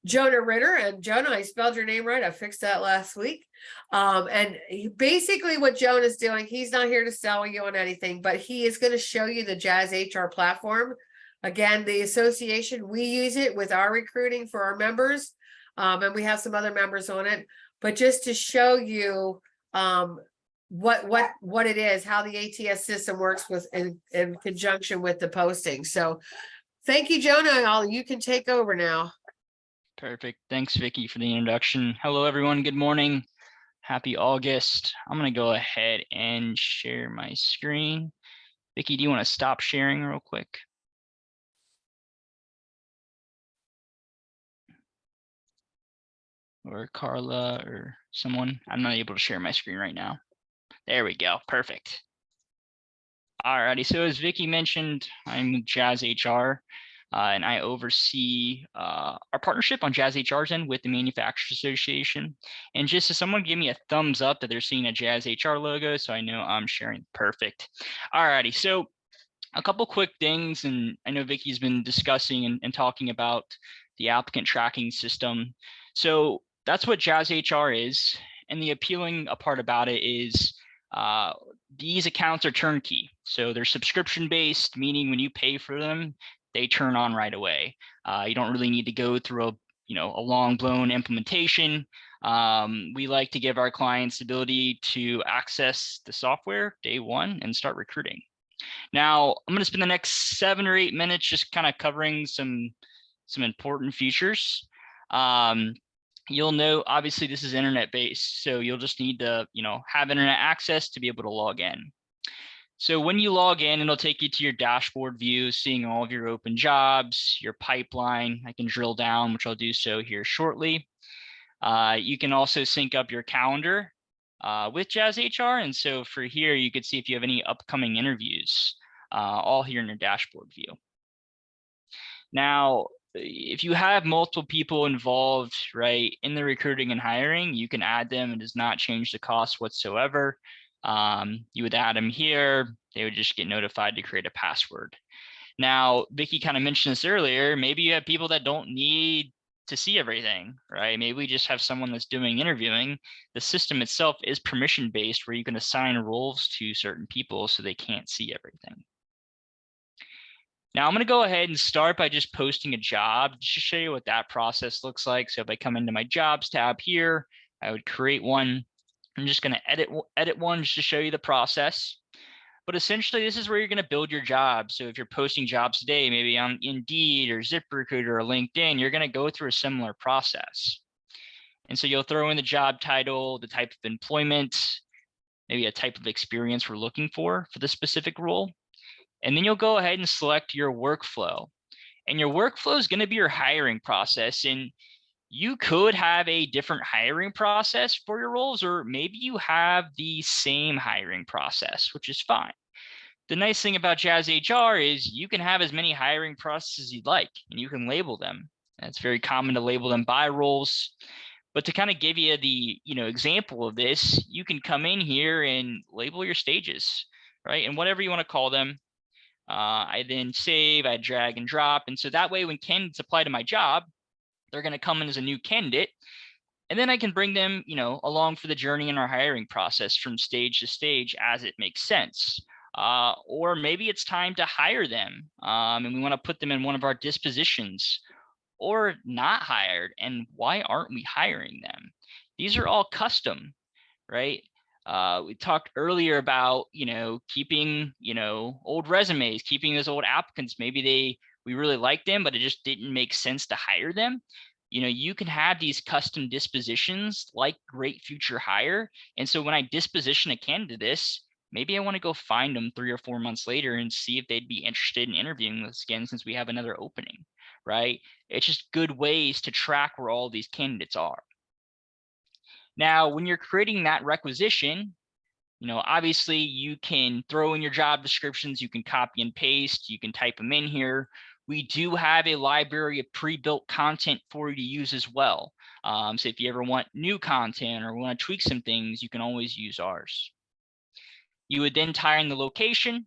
Speaker 1: Jonah Ritter. And Jonah, I spelled your name right. I fixed that last week. Basically what Jonah's doing, he's not here to sell you on anything, but he is going to show you the JazzHR platform. Again, the association, we use it with our recruiting for our members, and we have some other members on it. But just to show you what it is, how the ATS system works with in conjunction with the posting. So thank you, Jonah. You can take over now.
Speaker 2: Perfect. Thanks, Vicky, for the introduction. Hello, everyone. Good morning. Happy August. I'm going to go ahead and share my screen. Vicky, do you want to stop sharing real quick? Or Carla or someone? I'm not able to share my screen right now. There we go. Perfect. Alrighty. So as Vicky mentioned, I'm with JazzHR, and I oversee our partnership on JazzHR's end with the Manufacturers Association. And just as someone give me a thumbs up that they're seeing a JazzHR logo, so I know I'm sharing. Perfect. Alrighty. So a couple quick things, and I know Vicky's been discussing and talking about the applicant tracking system. So that's what JazzHR is. And the appealing part about it is these accounts are turnkey. So they're subscription based, meaning when you pay for them, they turn on right away. You don't really need to go through a long blown implementation. We like to give our clients the ability to access the software day one and start recruiting. Now, I'm going to spend the next 7 or 8 minutes just kind of covering some important features. You'll know, obviously, this is internet based, so you'll just need to, have internet access to be able to log in. So when you log in, it'll take you to your dashboard view, seeing all of your open jobs, your pipeline. I can drill down, which I'll do so here shortly. You can also sync up your calendar with JazzHR. And so for here, you could see if you have any upcoming interviews, all here in your dashboard view. Now, if you have multiple people involved, right, in the recruiting and hiring, you can add them. It does not change the cost whatsoever. You would add them here. They would just get notified to create a password. Now, Vicky kind of mentioned this earlier. Maybe you have people that don't need to see everything, right? Maybe we just have someone that's doing interviewing. The system itself is permission based, where you can assign roles to certain people so they can't see everything. Now I'm going to go ahead and start by just posting a job just to show you what that process looks like. So if I come into my jobs tab here, I would create one. I'm just going to edit one just to show you the process. But essentially, this is where you're going to build your job. So if you're posting jobs today, maybe on Indeed or ZipRecruiter or LinkedIn, you're going to go through a similar process. And so you'll throw in the job title, the type of employment, maybe a type of experience we're looking for the specific role. And then you'll go ahead and select your workflow. And your workflow is going to be your hiring process. And you could have a different hiring process for your roles, or maybe you have the same hiring process, which is fine. The nice thing about JazzHR is you can have as many hiring processes you'd like, and you can label them. And it's very common to label them by roles. But to kind of give you the example of this, you can come in here and label your stages, right? And whatever you want to call them. I then save, I drag and drop. And so that way, when candidates apply to my job, they're going to come in as a new candidate. And then I can bring them, along for the journey in our hiring process from stage to stage as it makes sense. Or maybe it's time to hire them and we want to put them in one of our dispositions, or not hired. And why aren't we hiring them? These are all custom, right? We talked earlier about, keeping, old resumes, keeping those old applicants. Maybe we really liked them, but it just didn't make sense to hire them. You can have these custom dispositions like Great Future Hire. And so when I disposition a candidate to this, maybe I want to go find them 3 or 4 months later and see if they'd be interested in interviewing with us again, since we have another opening, right? It's just good ways to track where all these candidates are. Now, when you're creating that requisition, obviously you can throw in your job descriptions, you can copy and paste, you can type them in here, We do have a library of pre-built content for you to use as well. So if you ever want new content or want to tweak some things, you can always use ours. You would then tie in the location.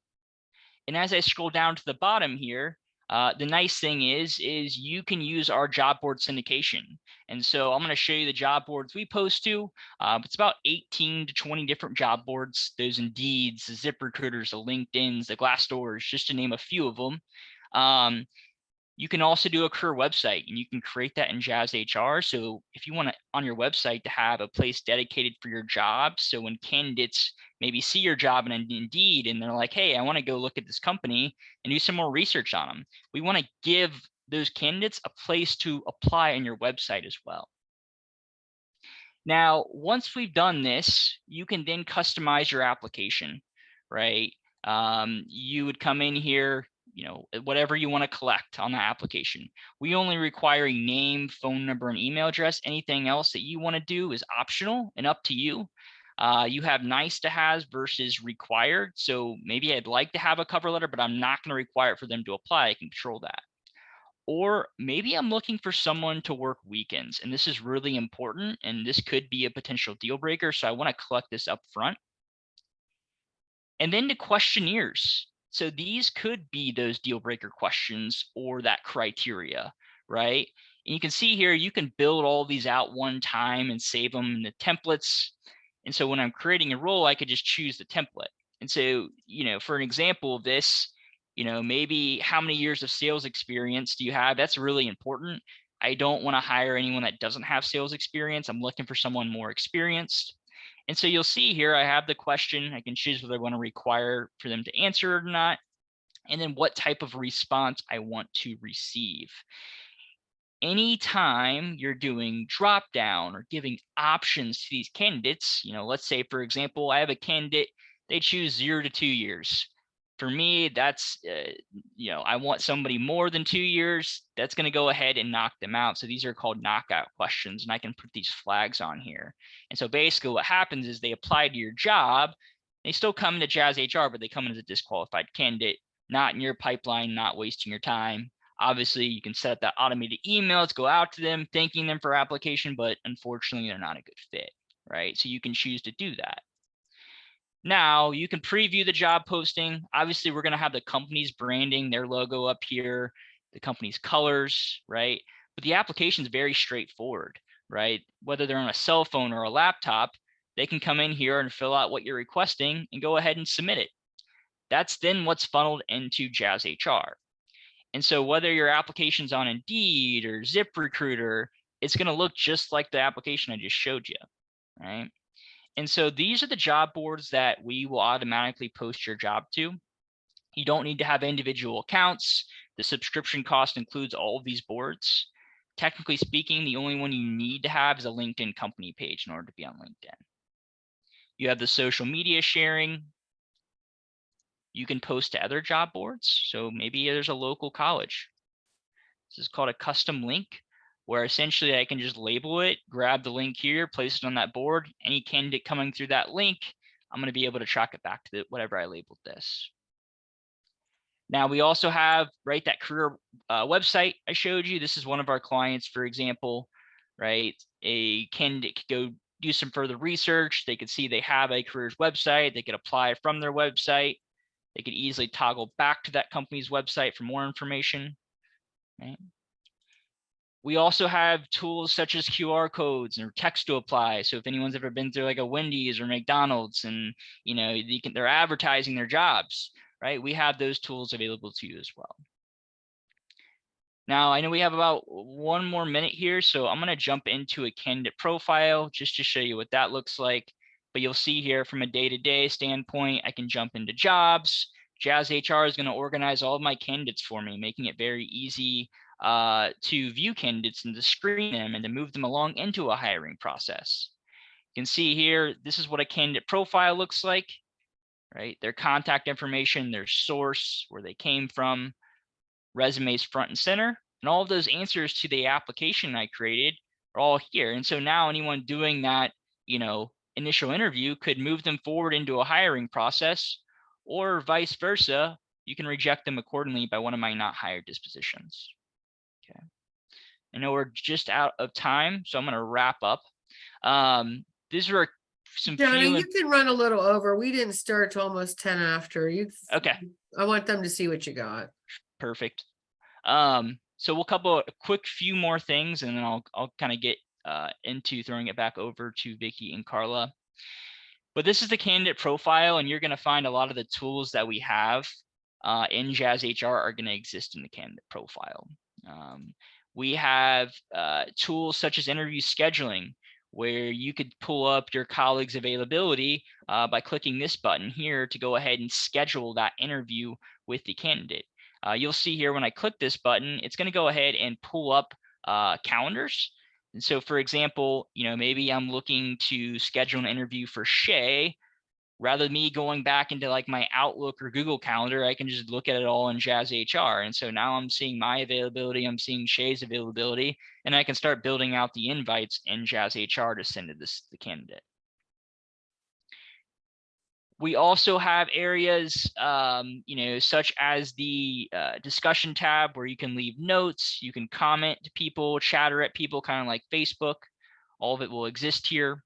Speaker 2: And as I scroll down to the bottom here, the nice thing is you can use our job board syndication. And so I'm going to show you the job boards we post to. It's about 18 to 20 different job boards. Those Indeeds, the ZipRecruiters, the LinkedIns, the Glassdoors, just to name a few of them. You can also do a career website, and you can create that in JazzHR. So if you want to on your website to have a place dedicated for your job, so when candidates maybe see your job in Indeed and they're like, hey, I want to go look at this company and do some more research on them, we want to give those candidates a place to apply on your website as well. Now, once we've done this, you can then customize your application, right? You would come in here, whatever you want to collect on the application. We only require a name, phone number, and email address. Anything else that you want to do is optional and up to you. You have nice to have versus required. So maybe I'd like to have a cover letter, but I'm not going to require it for them to apply. I can control that. Or maybe I'm looking for someone to work weekends, and this is really important, and this could be a potential deal breaker. So I want to collect this up front. And then the questionnaires. So these could be those deal breaker questions or that criteria, right? And you can see here, you can build all these out one time and save them in the templates. And so when I'm creating a role, I could just choose the template. And so, for an example of this, maybe how many years of sales experience do you have? That's really important. I don't want to hire anyone that doesn't have sales experience. I'm looking for someone more experienced. And so you'll see here, I have the question. I can choose whether I want to require for them to answer or not, and then what type of response I want to receive. Anytime you're doing drop down or giving options to these candidates, let's say, for example, I have a candidate, they choose 0 to 2 years. For me, that's, I want somebody more than 2 years. That's going to go ahead and knock them out. So these are called knockout questions, and I can put these flags on here. And so basically what happens is they apply to your job. They still come into JazzHR, but they come in as a disqualified candidate, not in your pipeline, not wasting your time. Obviously, you can set up that automated email to go out to them, thanking them for application, but unfortunately, they're not a good fit, right? So you can choose to do that. Now you can preview the job posting. Obviously, we're going to have the company's branding, their logo up here, the company's colors, right? But the application is very straightforward, right? Whether they're on a cell phone or a laptop, they can come in here and fill out what you're requesting and go ahead and submit it. That's then what's funneled into JazzHR. And so whether your application's on Indeed or ZipRecruiter, it's going to look just like the application I just showed you, right? And so these are the job boards that we will automatically post your job to. You don't need to have individual accounts. The subscription cost includes all of these boards. Technically speaking, the only one you need to have is a LinkedIn company page in order to be on LinkedIn. You have the social media sharing. You can post to other job boards. So maybe there's a local college. This is called a custom link, where essentially I can just label it, grab the link here, place it on that board. Any candidate coming through that link, I'm going to be able to track it back to whatever I labeled this. Now we also have, right, that career website I showed you. This is one of our clients, for example, right? A candidate could go do some further research. They could see they have a careers website. They could apply from their website. They could easily toggle back to that company's website for more information. Right? We also have tools such as QR codes or text to apply. So if anyone's ever been through like a Wendy's or McDonald's and they're advertising their jobs, right? We have those tools available to you as well. Now I know we have about 1 more minute here, so I'm going to jump into a candidate profile just to show you what that looks like. But you'll see here from a day-to-day standpoint, I can jump into jobs. JazzHR is going to organize all of my candidates for me, making it very easy to view candidates and to screen them and to move them along into a hiring process. You can see here, this is what a candidate profile looks like, right? Their contact information, their source, where they came from, resumes front and center, and all of those answers to the application I created are all here. And so now anyone doing that, initial interview could move them forward into a hiring process, or vice versa. you can reject them accordingly by one of my not hired dispositions. Okay. I know we're just out of time, so I'm going to wrap up. These were some
Speaker 1: Johnny,
Speaker 2: few.
Speaker 1: you can run a little over. We didn't start till almost 10 after.
Speaker 2: Okay,
Speaker 1: I want them to see what you got.
Speaker 2: perfect. So we'll couple a quick few more things, and then I'll kind of get into throwing it back over to Vicky and Carla. But this is the candidate profile, and you're going to find a lot of the tools that we have in JazzHR are going to exist in the candidate profile. We have tools such as interview scheduling, where you could pull up your colleague's availability by clicking this button here to go ahead and schedule that interview with the candidate. You'll see here when I click this button, it's going to go ahead and pull up calendars. And so, for example, maybe I'm looking to schedule an interview for Shay. Rather than me going back into like my Outlook or Google Calendar, I can just look at it all in JazzHR. And so now I'm seeing my availability, I'm seeing Shay's availability, and I can start building out the invites in JazzHR to send to the candidate. We also have areas, such as the discussion tab, where you can leave notes, you can comment to people, chatter at people, kind of like Facebook. All of it will exist here.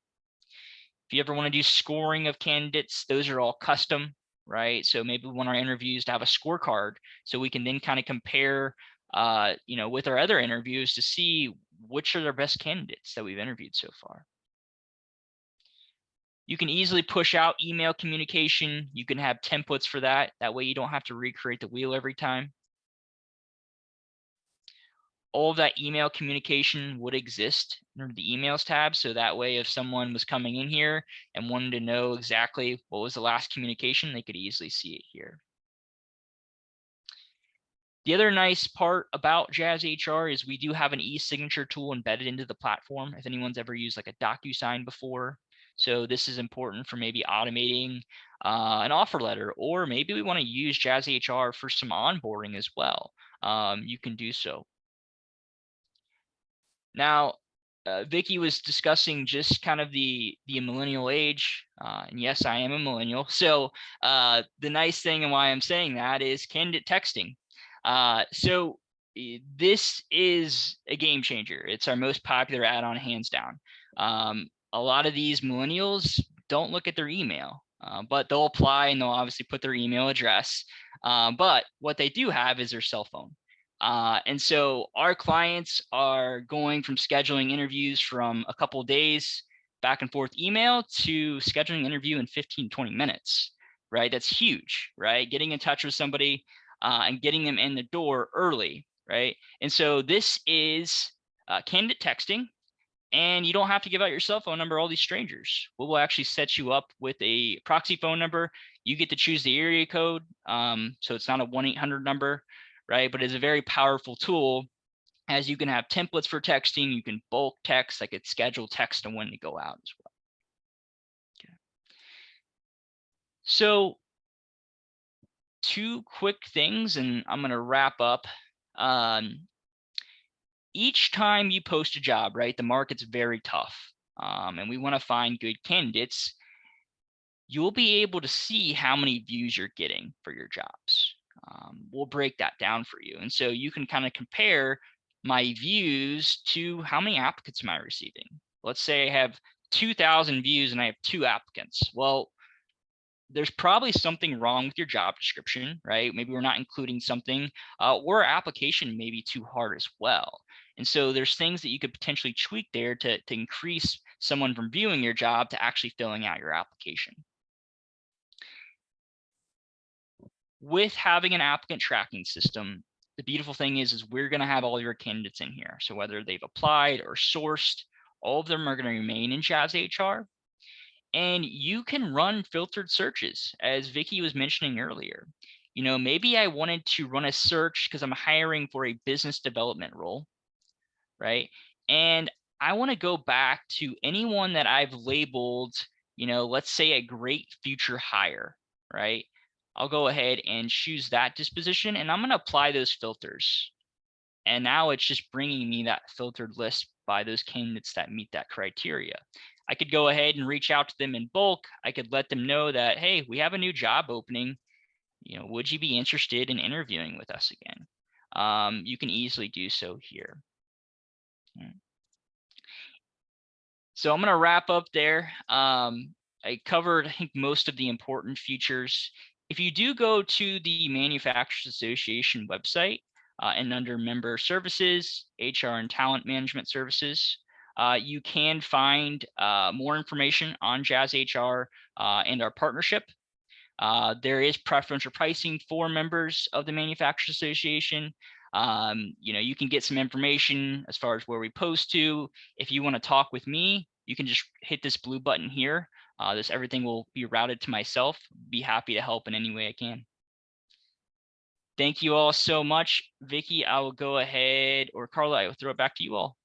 Speaker 2: If you ever want to do scoring of candidates, those are all custom, right? So maybe we want our interviews to have a scorecard, so we can then kind of compare, with our other interviews to see which are the best candidates that we've interviewed so far. You can easily push out email communication. You can have templates for that. That way you don't have to recreate the wheel every time. All of that email communication would exist under the emails tab. So that way, if someone was coming in here and wanted to know exactly what was the last communication, they could easily see it here. The other nice part about JazzHR is we do have an e-signature tool embedded into the platform. If anyone's ever used like a DocuSign before. So this is important for maybe automating an offer letter, or maybe we want to use JazzHR for some onboarding as well. You can do so. Now, Vicky was discussing just kind of the millennial age, and yes, I am a millennial. So the nice thing and why I'm saying that is candidate texting. So this is a game changer. It's our most popular add-on, hands down. A lot of these millennials don't look at their email, but they'll apply and they'll obviously put their email address. But what they do have is their cell phone. And so our clients are going from scheduling interviews from a couple of days back and forth email to scheduling an interview in 15-20 minutes, right? That's huge, right? Getting in touch with somebody and getting them in the door early, right? And so this is candidate texting, and you don't have to give out your cell phone number to all these strangers. We'll actually set you up with a proxy phone number. You get to choose the area code, so it's not a 1-800 number, right? But it's a very powerful tool, as you can have templates for texting. You can bulk text, like it's scheduled text and when to go out as well. Okay. So 2 quick things, and I'm going to wrap up. Each time you post a job, right, the market's very tough, and we want to find good candidates. You'll be able to see how many views you're getting for your jobs. We'll break that down for you. And so you can kind of compare my views to how many applicants am I receiving. Let's say I have 2,000 views and I have 2 applicants. Well, there's probably something wrong with your job description, right? Maybe we're not including something, or our application may be too hard as well. And so there's things that you could potentially tweak there to increase someone from viewing your job to actually filling out your application. With having an applicant tracking system, the beautiful thing is we're going to have all your candidates in here. So whether they've applied or sourced, all of them are going to remain in JazzHR. And you can run filtered searches, as Vicky was mentioning earlier. Maybe I wanted to run a search because I'm hiring for a business development role, right? And I want to go back to anyone that I've labeled, let's say a great future hire, right? I'll go ahead and choose that disposition, and I'm going to apply those filters. And now it's just bringing me that filtered list by those candidates that meet that criteria. I could go ahead and reach out to them in bulk. I could let them know that, hey, we have a new job opening. would you be interested in interviewing with us again? You can easily do so here. So I'm going to wrap up there. I covered, I think, most of the important features. If you do go to the Manufacturers Association website and under Member Services, HR and Talent Management Services, you can find more information on JazzHR and our partnership. There is preferential pricing for members of the Manufacturers Association. You can get some information as far as where we post to. If you want to talk with me, you can just hit this blue button here. Everything will be routed to myself. Be happy to help in any way I can. Thank you all so much. Vicky, I will go ahead, or Carla, I will throw it back to you all.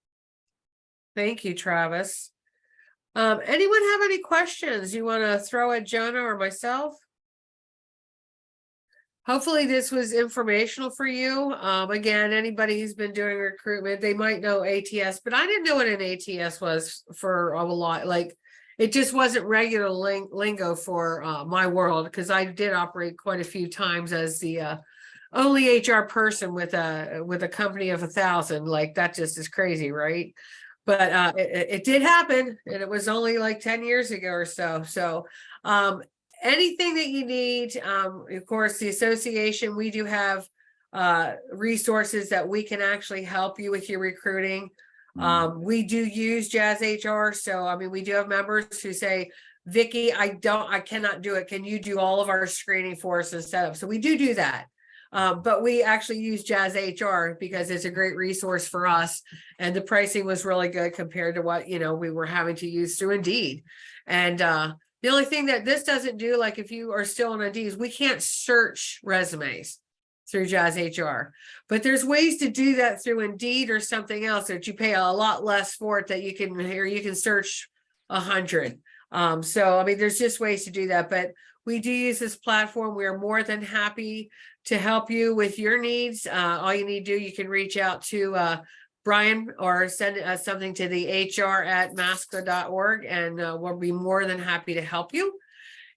Speaker 1: Thank you, Travis. Anyone have any questions you want to throw at Jonah or myself? Hopefully this was informational for you. Again, anybody who's been doing recruitment, they might know ATS, but I didn't know what an ATS was for a lot. Like, it just wasn't regular lingo for my world, because I did operate quite a few times as the only HR person with a company of 1,000. Like, that just is crazy, right? But it did happen, and it was only like 10 years ago or so. So anything that you need, of course, the association, we do have resources that we can actually help you with your recruiting. We do use JazzHR. So, I mean, we do have members who say, Vicky, I cannot do it. Can you do all of our screening for us and setup? So we do that. But we actually use JazzHR because it's a great resource for us. And the pricing was really good compared to what, we were having to use through Indeed. And the only thing that this doesn't do, like if you are still on Indeed, is we can't search resumes through JazzHR. But there's ways to do that through Indeed or something else that you pay a lot less for it, that you can search 100. So, I mean, there's just ways to do that. But we do use this platform. We are more than happy to help you with your needs. All you need to do, you can reach out to Brian or send something to the hr@masco.org, and we'll be more than happy to help you.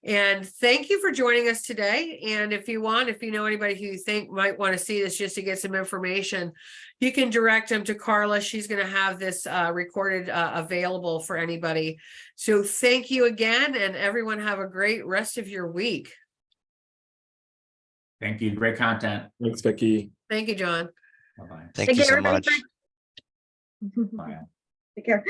Speaker 1: And thank you for joining us today. And if you know anybody who you think might want to see this just to get some information, you can direct them to Carla. She's going to have this recorded available for anybody. So thank you again, and everyone have a great rest of your week.
Speaker 3: Thank you. Great content.
Speaker 4: Thanks, Vicky.
Speaker 1: Thank you, John.
Speaker 3: Bye-bye.
Speaker 5: Thank you so much.
Speaker 3: Bye.
Speaker 6: Take care.